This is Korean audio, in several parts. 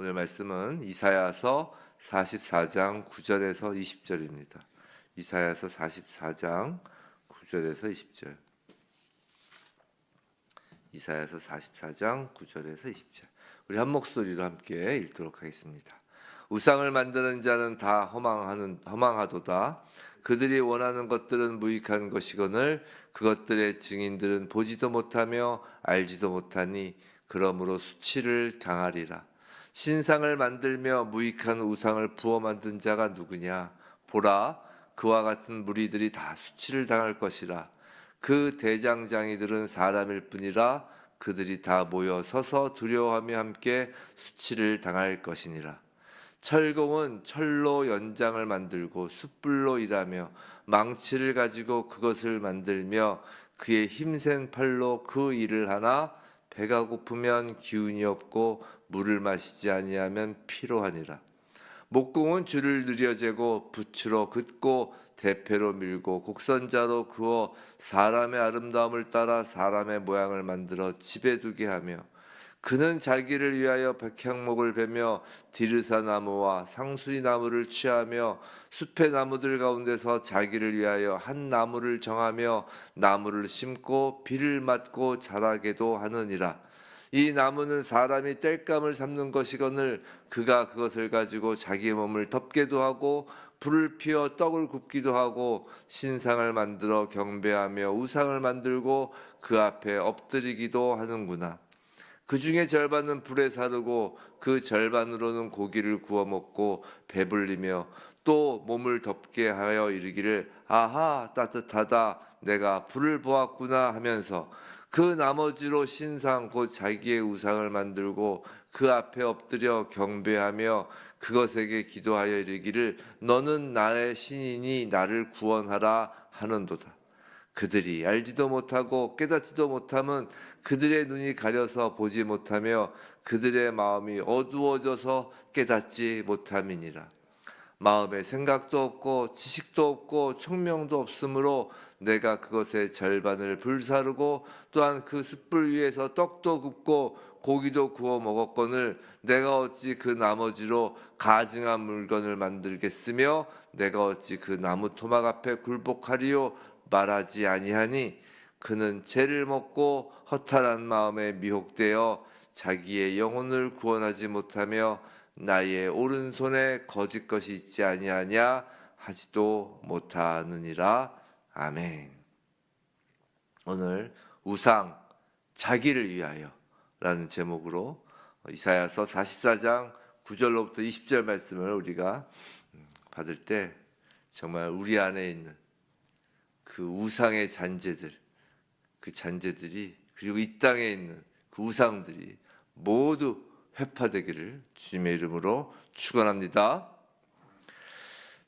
오늘 말씀은 이사야서 44장 9절에서 20절입니다. 이사야서 44장 9절에서 20절. 이사야서 44장 9절에서 20절. 우리 한 목소리로 함께 읽도록 하겠습니다. 우상을 만드는 자는 다 허망하도다. 그들이 원하는 것들은 무익한 것이거늘 그것들의 증인들은 보지도 못하며 알지도 못하니 그러므로 수치를 당하리라. 신상을 만들며 무익한 우상을 부어 만든 자가 누구냐? 보라, 그와 같은 무리들이 다 수치를 당할 것이라. 그 대장장이들은 사람일 뿐이라. 그들이 다 모여 서서 두려워하며 함께 수치를 당할 것이니라. 철공은 철로 연장을 만들고 숯불로 일하며 망치를 가지고 그것을 만들며 그의 힘센 팔로 그 일을 하나 배가 고프면 기운이 없고 물을 마시지 아니하면 피로하니라. 목공은 줄을 느려재고 붓으로 긋고 대패로 밀고 곡선자로 그어 사람의 아름다움을 따라 사람의 모양을 만들어 집에 두게 하며 그는 자기를 위하여 백향목을 베며 디르사 나무와 상수리 나무를 취하며 숲의 나무들 가운데서 자기를 위하여 한 나무를 정하며 나무를 심고 비를 맞고 자라게도 하느니라. 이 나무는 사람이 땔감을 삼는 것이거늘 그가 그것을 가지고 자기 몸을 덮게도 하고 불을 피워 떡을 굽기도 하고 신상을 만들어 경배하며 우상을 만들고 그 앞에 엎드리기도 하는구나. 그 중에 절반은 불에 사르고 그 절반으로는 고기를 구워 먹고 배불리며 또 몸을 덮게 하여 이르기를 아하 따뜻하다 내가 불을 보았구나 하면서 그 나머지로 신상 곧 자기의 우상을 만들고 그 앞에 엎드려 경배하며 그것에게 기도하여 이르기를 너는 나의 신이니 나를 구원하라 하는도다. 그들이 알지도 못하고 깨닫지도 못함은 그들의 눈이 가려서 보지 못하며 그들의 마음이 어두워져서 깨닫지 못함이니라. 마음에 생각도 없고 지식도 없고 총명도 없으므로 내가 그것의 절반을 불사르고 또한 그 숯불 위에서 떡도 굽고 고기도 구워 먹었거늘 내가 어찌 그 나머지로 가증한 물건을 만들겠으며 내가 어찌 그 나무 토막 앞에 굴복하리요 말하지 아니하니 그는 죄를 먹고 허탈한 마음에 미혹되어 자기의 영혼을 구원하지 못하며 나의 오른손에 거짓 것이 있지 아니하냐 하지도 못하느니라. 아멘. 오늘 우상 자기를 위하여 라는 제목으로 이사야서 44장 9절로부터 20절 말씀을 우리가 받을 때 정말 우리 안에 있는 그 우상의 잔재들, 그 잔재들이 그리고 이 땅에 있는 그 우상들이 모두 회파되기를 주님의 이름으로 축원합니다.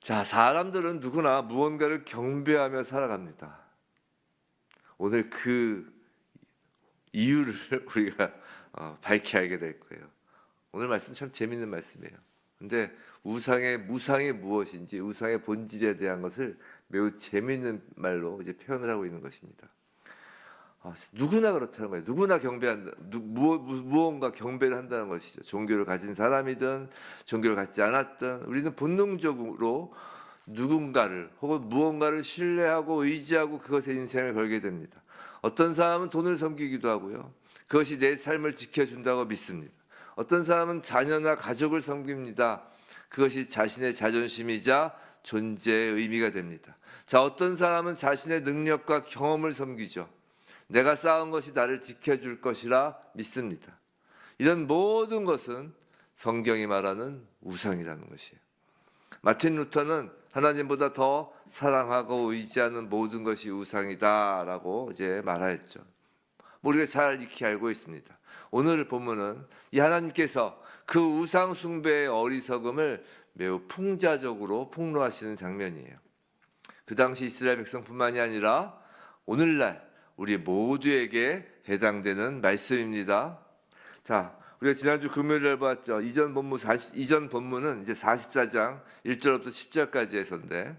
자, 사람들은 누구나 무언가를 경배하며 살아갑니다. 오늘 그 이유를 우리가 밝히 알게 될 거예요. 오늘 말씀 참 재밌는 말씀이에요. 근데 우상이 무엇인지 우상의 본질에 대한 것을 매우 재밌는 말로 이제 표현을 하고 있는 것입니다. 누구나 그렇다는 거예요. 누구나 경배한다. 무언가 경배를 한다는 것이죠. 종교를 가진 사람이든 종교를 갖지 않았든 우리는 본능적으로 누군가를 혹은 무언가를 신뢰하고 의지하고 그것에 인생을 걸게 됩니다. 어떤 사람은 돈을 섬기기도 하고요. 그것이 내 삶을 지켜준다고 믿습니다. 어떤 사람은 자녀나 가족을 섬깁니다. 그것이 자신의 자존심이자 존재의 의미가 됩니다. 자, 어떤 사람은 자신의 능력과 경험을 섬기죠. 내가 쌓은 것이 나를 지켜줄 것이라 믿습니다. 이런 모든 것은 성경이 말하는 우상이라는 것이에요. 마틴 루터는 하나님보다 더 사랑하고 의지하는 모든 것이 우상이다라고 이제 말하였죠. 우리가 잘 익히 알고 있습니다. 오늘 본문은 이 하나님께서 그 우상 숭배의 어리석음을 매우 풍자적으로 폭로하시는 장면이에요. 그 당시 이스라엘 백성뿐만이 아니라 오늘날 우리 모두에게 해당되는 말씀입니다. 자, 우리가 지난주 금요일에 봤죠. 이전 본문은 이제 44장 1절부터 10절까지에서인데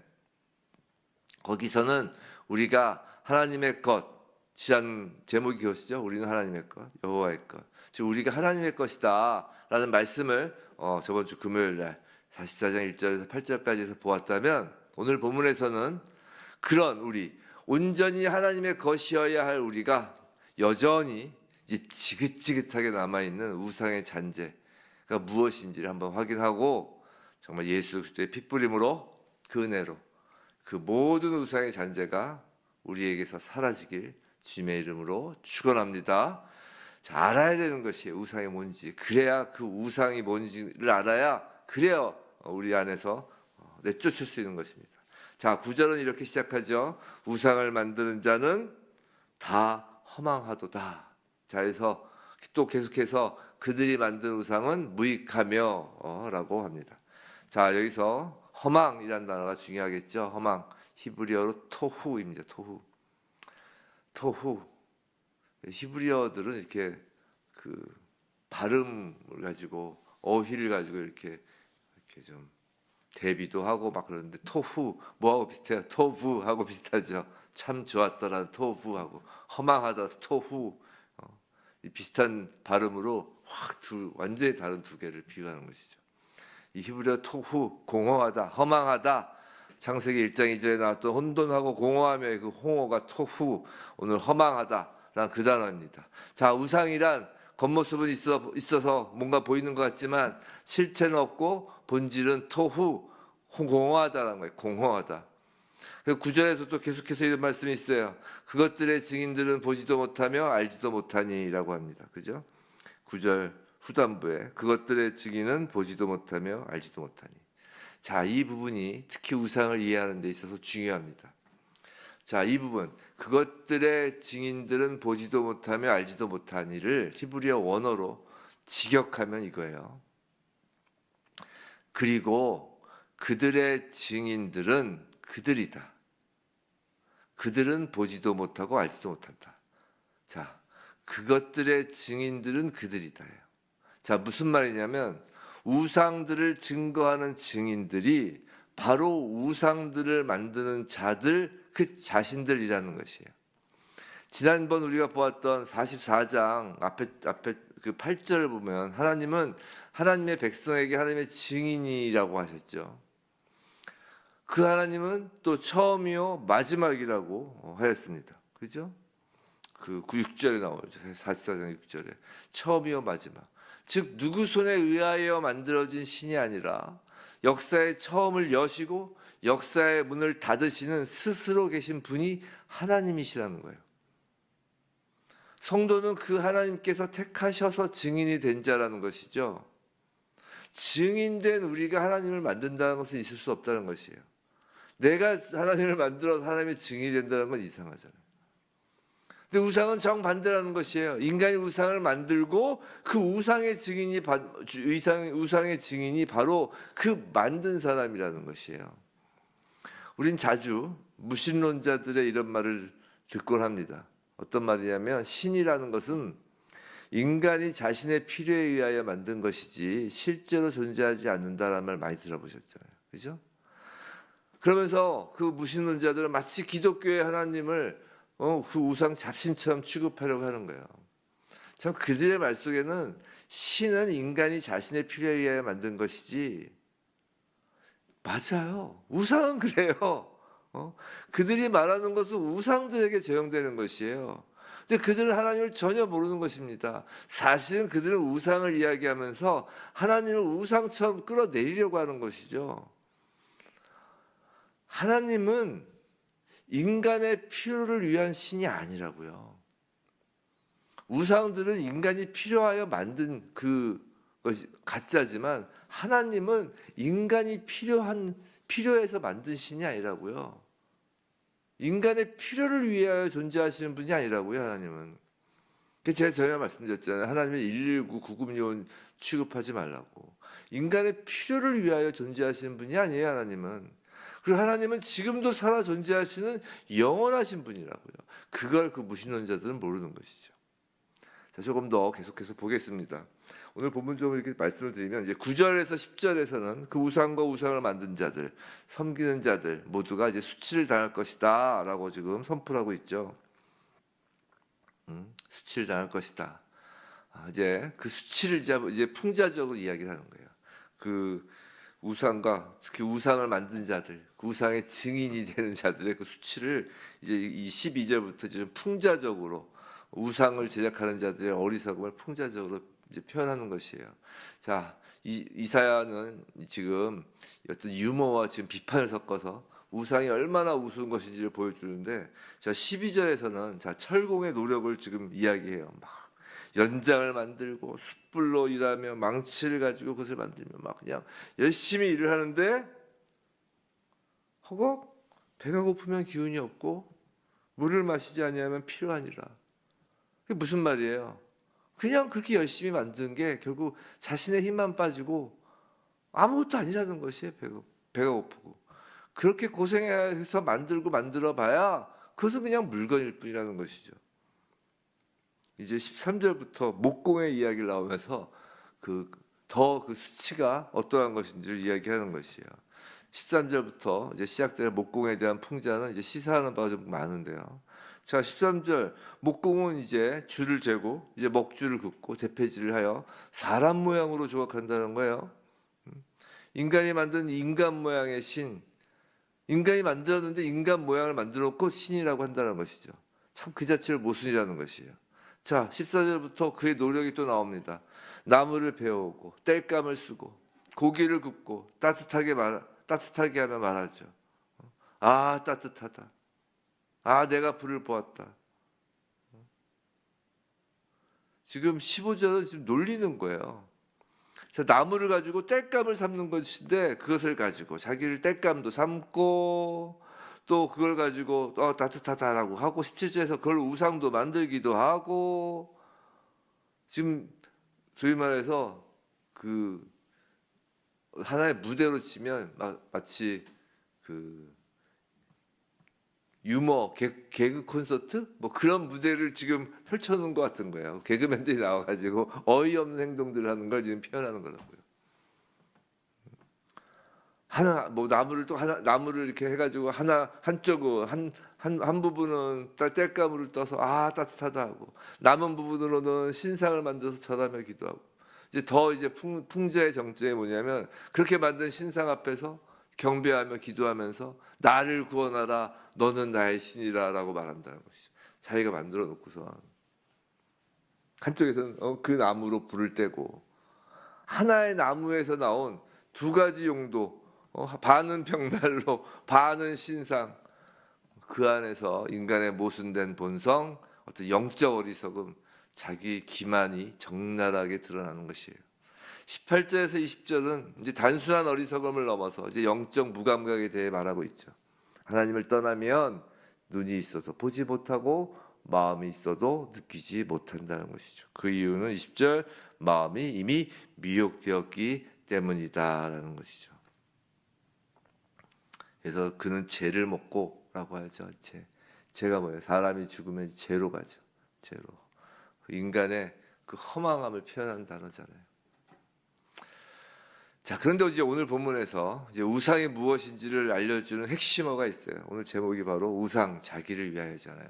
거기서는 우리가 하나님의 것, 지난 제목이 그것이죠. 우리는 하나님의 것, 여호와의 것. 즉 우리가 하나님의 것이다라는 말씀을 저번 주 금요일 날 44장 1절에서 8절까지에서 보았다면, 오늘 본문에서는 그런 우리 온전히 하나님의 것이어야 할 우리가 여전히 이제 지긋지긋하게 남아있는 우상의 잔재가 무엇인지를 한번 확인하고, 정말 예수 그리스도의 핏부림으로 그 은혜로 그 모든 우상의 잔재가 우리에게서 사라지길 주님의 이름으로 축원합니다. 자, 알아야 되는 것이 우상이 뭔지, 그래야 그 우상이 뭔지를 알아야, 그래야 우리 안에서 내쫓을 수 있는 것입니다. 자, 9절은 이렇게 시작하죠. 우상을 만드는 자는 다 허망하도다. 자, 그래서 또 계속해서 그들이 만든 우상은 무익하며 라고 합니다. 자, 여기서 허망이라는 단어가 중요하겠죠. 허망, 히브리어로 토후입니다. 토후. 히브리어들은 이렇게 그 발음을 가지고, 어휘를 가지고 이렇게 좀 대비도 하고 막 그러는데, 토후 뭐하고 비슷해요? 토부하고 비슷하죠. 참 좋았다라는 토부하고 허망하다 토후, 이 비슷한 발음으로 완전히 다른 두 개를 비교하는 것이죠. 이 히브리어 토후, 공허하다, 허망하다. 창세기 1장 2절에 나왔던 혼돈하고 공허함의 그 홍어가 토후, 오늘 허망하다라는 그 단어입니다. 자, 우상이란 겉모습은 있어서 뭔가 보이는 것 같지만 실체는 없고 본질은 토후, 공허하다라는 거예요. 공허하다. 9절에서 또 계속해서 이런 말씀이 있어요. 그것들의 증인들은 보지도 못하며 알지도 못하니라고 합니다. 그죠? 9절 후반부에 그것들의 증인은 보지도 못하며 알지도 못하니. 자, 이 부분이 특히 우상을 이해하는 데 있어서 중요합니다. 자, 이 부분, 그것들의 증인들은 보지도 못하며 알지도 못하니를 히브리어 원어로 직역하면 이거예요. 그리고 그들의 증인들은 그들이다. 그들은 보지도 못하고 알지도 못한다. 자, 그것들의 증인들은 그들이다. 자, 무슨 말이냐면 우상들을 증거하는 증인들이 바로 우상들을 만드는 자들, 그 자신들이라는 것이에요. 지난번 우리가 보았던 44장 앞에 그 8절을 보면 하나님은 하나님의 백성에게 하나님의 증인이라고 하셨죠. 그 하나님은 또 처음이요 마지막이라고 하였습니다. 그죠? 그 6절에 나오죠. 44장 6절에 처음이요 마지막. 즉 누구 손에 의하여 만들어진 신이 아니라 역사의 처음을 여시고 역사의 문을 닫으시는 스스로 계신 분이 하나님이시라는 거예요. 성도는 그 하나님께서 택하셔서 증인이 된 자라는 것이죠. 증인된 우리가 하나님을 만든다는 것은 있을 수 없다는 것이에요. 내가 하나님을 만들어서 하나님의 증인이 된다는 건 이상하잖아요. 근데 우상은 정반대라는 것이에요. 인간이 우상을 만들고 그 우상의 증인이 바로 그 만든 사람이라는 것이에요. 우린 자주 무신론자들의 이런 말을 듣곤 합니다. 어떤 말이냐면 신이라는 것은 인간이 자신의 필요에 의하여 만든 것이지 실제로 존재하지 않는다라는 말 많이 들어보셨잖아요. 그죠? 그러면서 그 무신론자들은 마치 기독교의 하나님을 그 우상 잡신처럼 취급하려고 하는 거예요. 참 그들의 말 속에는 신은 인간이 자신의 필요에 의하여 만든 것이지, 맞아요. 우상은 그래요. 그들이 말하는 것은 우상들에게 적용되는 것이에요. 근데 그들은 하나님을 전혀 모르는 것입니다. 사실은 그들은 우상을 이야기하면서 하나님을 우상처럼 끌어내리려고 하는 것이죠. 하나님은 인간의 필요를 위한 신이 아니라고요. 우상들은 인간이 필요하여 만든 그것이 가짜지만 하나님은 인간이 필요해서 만든 신이 아니라고요. 인간의 필요를 위하여 존재하시는 분이 아니라고요. 하나님은. 제가 전에 말씀드렸잖아요. 하나님은 119 구급요원 취급하지 말라고. 인간의 필요를 위하여 존재하시는 분이 아니에요. 하나님은. 그리고 하나님은 지금도 살아 존재하시는 영원하신 분이라고요. 그걸 그 무신론자들은 모르는 것이죠. 자, 조금 더 계속해서 보겠습니다. 오늘 본문 좀 이렇게 말씀을 드리면 이제 9절에서 10절에서는 그 우상과 우상을 만든 자들, 섬기는 자들 모두가 이제 수치를 당할 것이다라고 지금 선포하고 있죠. 수치를 당할 것이다. 이제 그 수치를 이제 풍자적으로 이야기를 하는 거예요. 그 우상과 특히 우상을 만든 자들, 그 우상의 증인이 되는 자들의 그 수치를 이제 이 12절부터 이제 좀 풍자적으로 우상을 제작하는 자들의 어리석음을 풍자적으로 이제 표현하는 것이에요. 자, 이사야는 지금 어떤 유머와 지금 비판을 섞어서 우상이 얼마나 우스운 것인지를 보여주는데, 자 12절에서는 자 철공의 노력을 지금 이야기해요. 막 연장을 만들고 숯불로 일하며 망치를 가지고 그것을 만들며 막 그냥 열심히 일을 하는데 허걱 배가 고프면 기운이 없고 물을 마시지 아니하면 피로하니라. 그게 무슨 말이에요? 그냥 그렇게 열심히 만든 게 결국 자신의 힘만 빠지고 아무것도 아니라는 것이에요. 배가 고프고 그렇게 고생해서 만들어 봐야 그것은 그냥 물건일 뿐이라는 것이죠. 이제 13절부터 목공의 이야기를 나오면서 그 수치가 어떠한 것인지를 이야기하는 것이에요. 13절부터 이제 시작되는 목공에 대한 풍자는 이제 시사하는 바가 좀 많은데요. 자, 13절 목공은 이제 줄을 재고 이제 먹줄을 긋고 대패질을 하여 사람 모양으로 조각한다는 거예요. 인간이 만든 인간 모양의 신, 인간이 만들었는데 인간 모양을 만들어 놓고 신이라고 한다는 것이죠. 참 그 자체를 모순이라는 것이에요. 자, 14절부터 그의 노력이 또 나옵니다. 나무를 베어오고 땔감을 쓰고 고기를 굽고 따뜻하게 하며 말하죠. 아, 따뜻하다. 아, 내가 불을 보았다. 지금 15절은 지금 놀리는 거예요. 자, 나무를 가지고 땔감을 삶는 것인데 그것을 가지고 자기를 땔감도 삶고 또 그걸 가지고 따뜻하다라고 하고 17절에서 그걸 우상도 만들기도 하고, 지금 소위 말해서 그 하나의 무대로 치면 마치 그 유머 개그 콘서트 뭐 그런 무대를 지금 펼쳐놓은 것 같은 거예요. 개그맨들이 나와가지고 어이없는 행동들을 하는 걸 지금 표현하는 거라고요. 하나 뭐 나무를 이렇게 해가지고 한쪽은 한 부분은 땔감을 떠서 아 따뜻하다 하고 남은 부분으로는 신상을 만들어서 절하며 기도하고, 이제 풍자의 정점이 뭐냐면 그렇게 만든 신상 앞에서 경배하며 기도하면서 나를 구원하라 너는 나의 신이라라고 말한다는 것이죠. 자기가 만들어 놓고서 한쪽에서는 그 나무로 불을 떼고 하나의 나무에서 나온 두 가지 용도, 반은 벽난로, 반은 신상, 그 안에서 인간의 모순된 본성, 어떤 영적 어리석음, 자기 기만이 적나라하게 드러나는 것이에요. 18절에서 20절은 이제 단순한 어리석음을 넘어서 이제 영적 무감각에 대해 말하고 있죠. 하나님을 떠나면 눈이 있어도 보지 못하고 마음이 있어도 느끼지 못한다는 것이죠. 그 이유는 20절 마음이 이미 미혹되었기 때문이다라는 것이죠. 그래서 그는 죄를 먹고라고 하죠. 죄가 뭐예요? 사람이 죽으면 죄로 가죠. 죄로. 인간의 그 허망함을 표현하는 단어잖아요. 자, 그런데 이제 오늘 본문에서 이제 우상이 무엇인지를 알려주는 핵심어가 있어요. 오늘 제목이 바로 우상 자기를 위하여잖아요.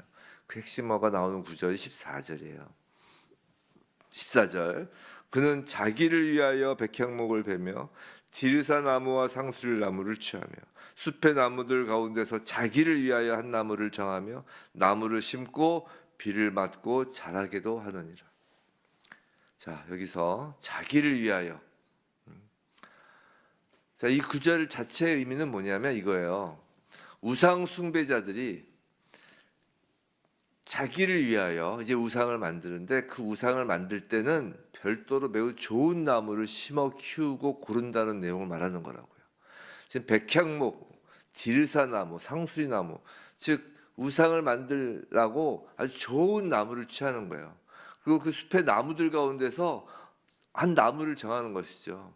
그 핵심어가 나오는 구절이 14절이에요. 14절 그는 자기를 위하여 백향목을 베며 디르사 나무와 상수릴 나무를 취하며 숲의 나무들 가운데서 자기를 위하여 한 나무를 정하며 나무를 심고 비를 맞고 자라게도 하느니라. 자, 여기서 자기를 위하여, 자, 이 구절 자체의 의미는 뭐냐면 이거예요. 우상 숭배자들이 자기를 위하여 이제 우상을 만드는데 그 우상을 만들 때는 별도로 매우 좋은 나무를 심어 키우고 고른다는 내용을 말하는 거라고요. 지금 백향목, 디르사나무, 상수리나무, 즉 우상을 만들라고 아주 좋은 나무를 취하는 거예요. 그리고 그 숲의 나무들 가운데서 한 나무를 정하는 것이죠.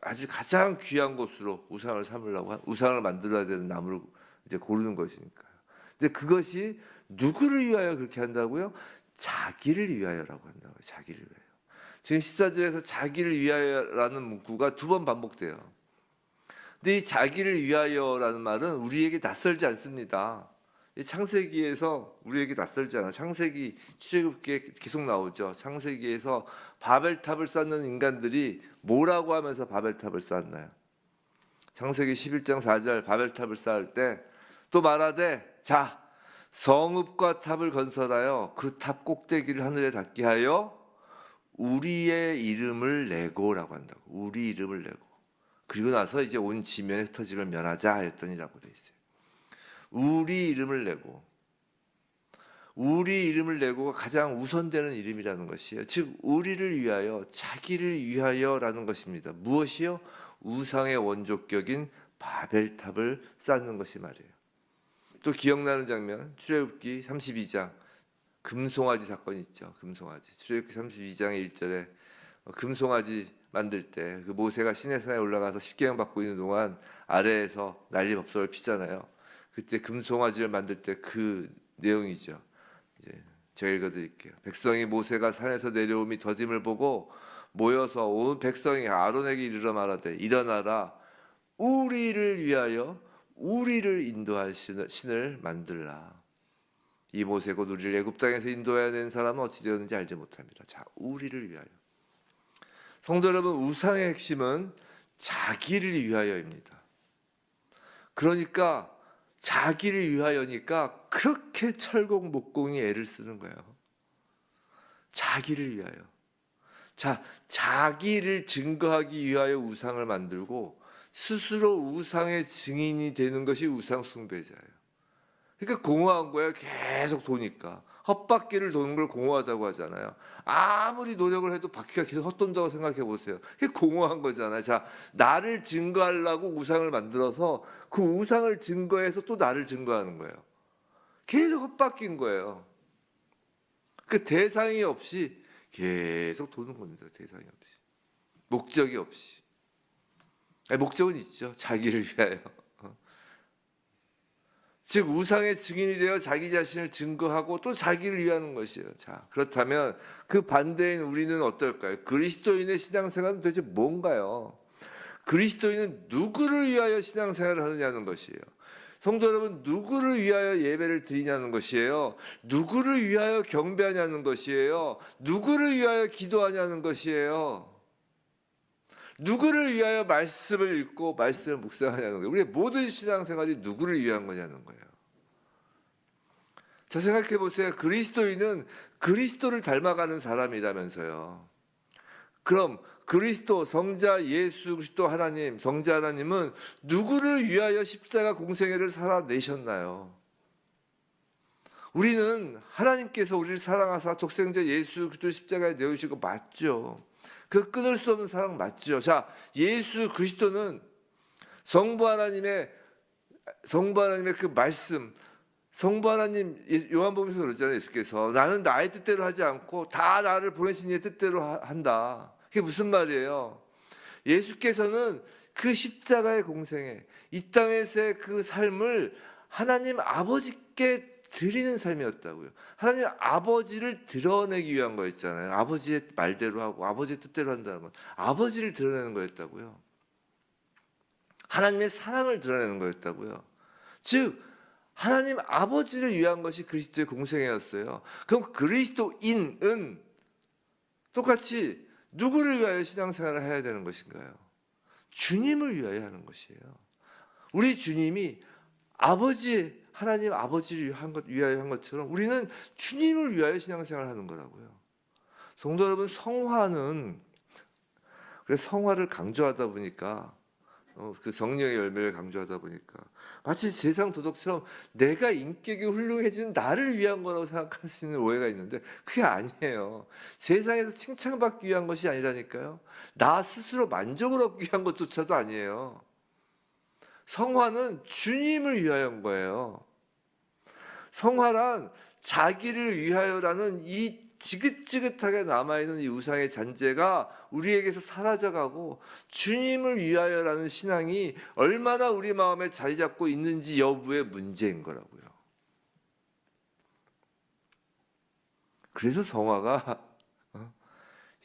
아주 가장 귀한 곳으로 우상을 만들어야 되는 나무를 이제 고르는 것이니까요. 근데 그것이 누구를 위하여 그렇게 한다고요? 자기를 위하여라고 한다고요. 자기를 위하여. 지금 14절에서 자기를 위하여라는 문구가 두 번 반복돼요. 근데 이 자기를 위하여라는 말은 우리에게 낯설지 않습니다. 이 창세기에서 우리에게 낯설지 않아. 창세기 출애굽기에 계속 나오죠. 창세기에서 바벨탑을 쌓는 인간들이 뭐라고 하면서 바벨탑을 쌓았나요? 창세기 11장 4절 바벨탑을 쌓을 때 또 말하되 자 성읍과 탑을 건설하여 그 탑 꼭대기를 하늘에 닿게 하여 우리의 이름을 내고라고 한다고. 우리 이름을 내고. 그리고 나서 이제 온 지면에 흩어짐을 면하자 했더니라고 돼 있어요. 우리 이름을 내고. 우리 이름을 내고가 가장 우선되는 이름이라는 것이에요. 즉 우리를 위하여, 자기를 위하여라는 것입니다. 무엇이요? 우상의 원조격인 바벨탑을 쌓는 것이 말이에요. 또 기억나는 장면, 출애굽기 32장 금송아지 사건이 있죠. 금송아지. 출애굽기 32장의 1절에 금송아지 만들 때 그 모세가 시내산에 올라가서 십계명 받고 있는 동안 아래에서 난리법석을 피잖아요. 그때 금송아지를 만들 때 그 내용이죠. 이제 제가 읽어드릴게요. 백성이 모세가 산에서 내려오미 더딤을 보고 모여서 온 백성이 아론에게 이르러 말하되 일어나라 우리를 위하여 우리를 인도할 신을 만들라. 이 모세 곧 우리를 애굽 땅에서 인도해야 낸 사람은 어찌 되었는지 알지 못합니다. 자, 우리를 위하여. 성도 여러분, 우상의 핵심은 자기를 위하여입니다. 그러니까 자기를 위하여니까 그렇게 철공목공이 애를 쓰는 거예요. 자기를 위하여. 자, 자기를 증거하기 위하여 우상을 만들고 스스로 우상의 증인이 되는 것이 우상 숭배자예요. 그러니까 공허한 거예요. 계속 도니까. 헛바퀴를 도는 걸 공허하다고 하잖아요. 아무리 노력을 해도 바퀴가 계속 헛돈다고 생각해 보세요. 그게 공허한 거잖아요. 자, 나를 증거하려고 우상을 만들어서 그 우상을 증거해서 또 나를 증거하는 거예요. 계속 헛바퀴인 거예요. 그 대상이 없이 계속 도는 겁니다. 대상이 없이. 목적이 없이. 목적은 있죠. 자기를 위하여. 즉 우상의 증인이 되어 자기 자신을 증거하고 또 자기를 위하는 것이에요. 자, 그렇다면 그 반대인 우리는 어떨까요? 그리스도인의 신앙생활은 도대체 뭔가요? 그리스도인은 누구를 위하여 신앙생활을 하느냐는 것이에요. 성도 여러분, 누구를 위하여 예배를 드리냐는 것이에요. 누구를 위하여 경배하냐는 것이에요. 누구를 위하여 기도하냐는 것이에요. 누구를 위하여 말씀을 읽고 말씀을 묵상하냐는 거예요. 우리의 모든 신앙생활이 누구를 위한 거냐는 거예요. 자, 생각해 보세요. 그리스도인은 그리스도를 닮아가는 사람이라면서요. 그럼 그리스도 성자 예수 그리스도 하나님, 성자 하나님은 누구를 위하여 십자가 공생애를 살아내셨나요? 우리는 하나님께서 우리를 사랑하사 독생자 예수 그리스도 십자가에 내어주시고 맞죠. 그 끊을 수 없는 사랑 맞죠. 자, 예수 그리스도는 성부 하나님의 그 말씀, 성부 하나님 요한복음에서 그러잖아요. 예수께서 나는 나의 뜻대로 하지 않고 다 나를 보내신 이의 뜻대로 한다. 그게 무슨 말이에요? 예수께서는 그 십자가의 공생애, 이 땅에서의 그 삶을 하나님 아버지께 드리는 삶이었다고요. 하나님 아버지를 드러내기 위한 거였잖아요. 아버지의 말대로 하고 아버지의 뜻대로 한다는 건 아버지를 드러내는 거였다고요. 하나님의 사랑을 드러내는 거였다고요. 즉 하나님 아버지를 위한 것이 그리스도의 공생애였어요. 그럼 그리스도인은 똑같이 누구를 위하여 신앙생활을 해야 되는 것인가요? 주님을 위하여 하는 것이에요. 우리 주님이 하나님 아버지를 위하여 한 것처럼 우리는 주님을 위하여 신앙생활을 하는 거라고요. 성도 여러분, 성화를 강조하다 보니까 그 성령의 열매를 강조하다 보니까 마치 세상 도덕처럼 내가 인격이 훌륭해지는 나를 위한 거라고 생각할 수 있는 오해가 있는데 그게 아니에요. 세상에서 칭찬받기 위한 것이 아니라니까요. 나 스스로 만족을 얻기 위한 것조차도 아니에요. 성화는 주님을 위하여인 거예요. 성화란 자기를 위하여라는 이 지긋지긋하게 남아있는 이 우상의 잔재가 우리에게서 사라져가고 주님을 위하여라는 신앙이 얼마나 우리 마음에 자리 잡고 있는지 여부의 문제인 거라고요. 그래서 성화가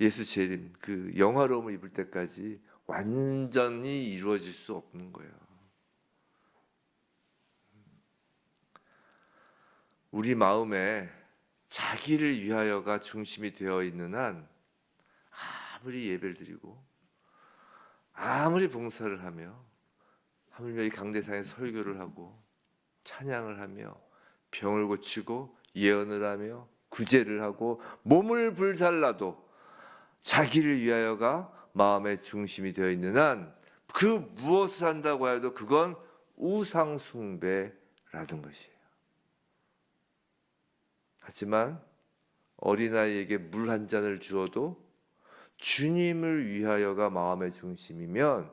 예수 재림, 그 영화로움을 입을 때까지 완전히 이루어질 수 없는 거예요. 우리 마음에 자기를 위하여가 중심이 되어 있는 한 아무리 예배를 드리고 아무리 봉사를 하며 하물며 이 강대상에 설교를 하고 찬양을 하며 병을 고치고 예언을 하며 구제를 하고 몸을 불살라도 자기를 위하여가 마음의 중심이 되어 있는 한 그 무엇을 한다고 해도 그건 우상 숭배라는 것이에요. 하지만 어린아이에게 물 한 잔을 주어도 주님을 위하여가 마음의 중심이면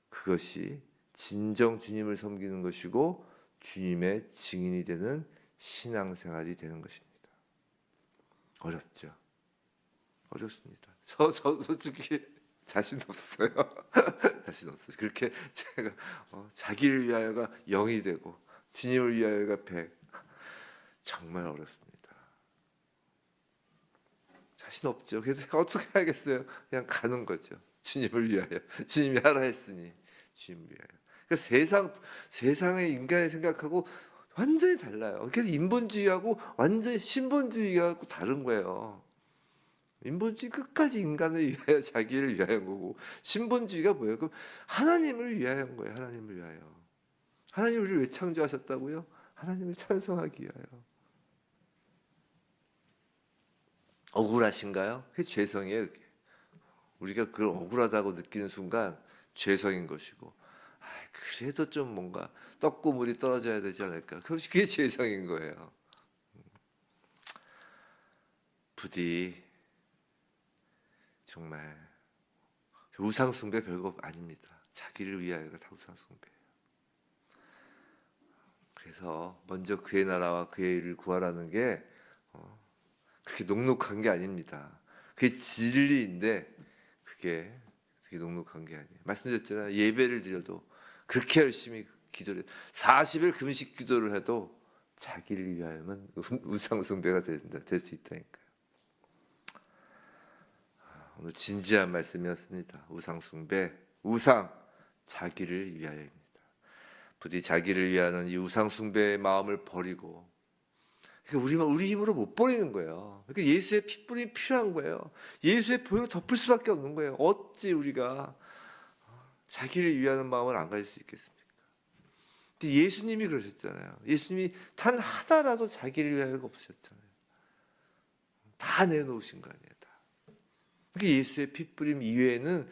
그것이 진정 주님을 섬기는 것이고 주님의 증인이 되는 신앙생활이 되는 것입니다. 어렵죠? 어렵습니다. 저 솔직히 자신 없어요. 자신 없어요. 그렇게 제가 자기를 위하여가 0이 되고 주님을 위하여가 100. 정말 어렵습니다. 자신 없죠. 그래서 어떻게 하겠어요? 그냥 가는 거죠. 주님을 위하여. 주님이 하라 했으니 주님을 위하여. 그러니까 세상의 인간의 생각하고 완전히 달라요. 그래서 인본주의하고 완전히 신본주의하고 다른 거예요. 인본주의 끝까지 인간을 위하여 자기를 위하여 거고 신본주의가 뭐예요? 그럼 하나님을 위하여인 거예요. 하나님을 위하여. 하나님 우리를 왜 창조하셨다고요? 하나님을 찬송하기 위하여. 억울하신가요? 그게 죄성이에요. 그게. 우리가 그걸 억울하다고 느끼는 순간 죄성인 것이고 그래도 좀 뭔가 떡고물이 떨어져야 되지 않을까? 그게 죄성인 거예요. 부디 정말 우상숭배 별거 아닙니다. 자기를 위하여가 다 우상숭배예요. 그래서 먼저 그의 나라와 그의 일을 구하라는 게 그렇게 녹록한 게 아닙니다. 그게 진리인데 그게 녹록한 게 아니에요. 말씀드렸잖아요. 예배를 드려도 그렇게 열심히 기도를 40일 금식 기도를 해도 자기를 위하여만 우상숭배가 될 수 있다니까요. 오늘 진지한 말씀이었습니다. 우상숭배, 우상, 자기를 위하여입니다. 부디 자기를 위하는 이 우상숭배의 마음을 버리고 그러니까 우리 힘으로 못 버리는 거예요. 그러니까 예수의 핏불이 필요한 거예요. 예수의 보혈로 덮을 수밖에 없는 거예요. 어찌 우리가 자기를 위하는 마음을 안 가질 수 있겠습니까? 근데 예수님이 그러셨잖아요. 예수님이 단 하나라도 자기를 위하여가 없으셨잖아요. 다 내놓으신 거 아니에요. 다. 그러니까 예수의 핏불임 이외에는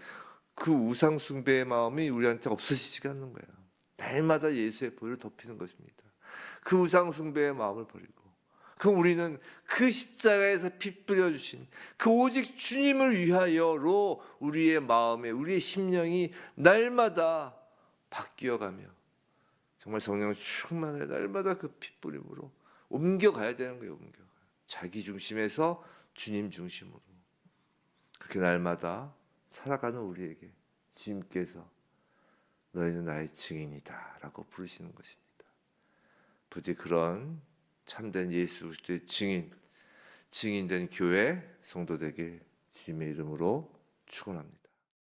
그 우상 숭배의 마음이 우리한테 없어지지가 않는 거예요. 날마다 예수의 보혈을 덮이는 것입니다. 그 우상 숭배의 마음을 버리고 그럼 우리는 그 십자가에서 피 뿌려주신 그 오직 주님을 위하여로 우리의 마음에 우리의 심령이 날마다 바뀌어가며 정말 성령을 충만해 날마다 그 핏부림으로 옮겨가야 되는 거예요. 옮겨가요. 자기 중심에서 주님 중심으로 그렇게 날마다 살아가는 우리에게 주님께서 너희는 나의 증인이다 라고 부르시는 것입니다. 부디 그런 참된 예수 그리스도의 증인된 교회 성도 되길 주님의 이름으로 축원합니다.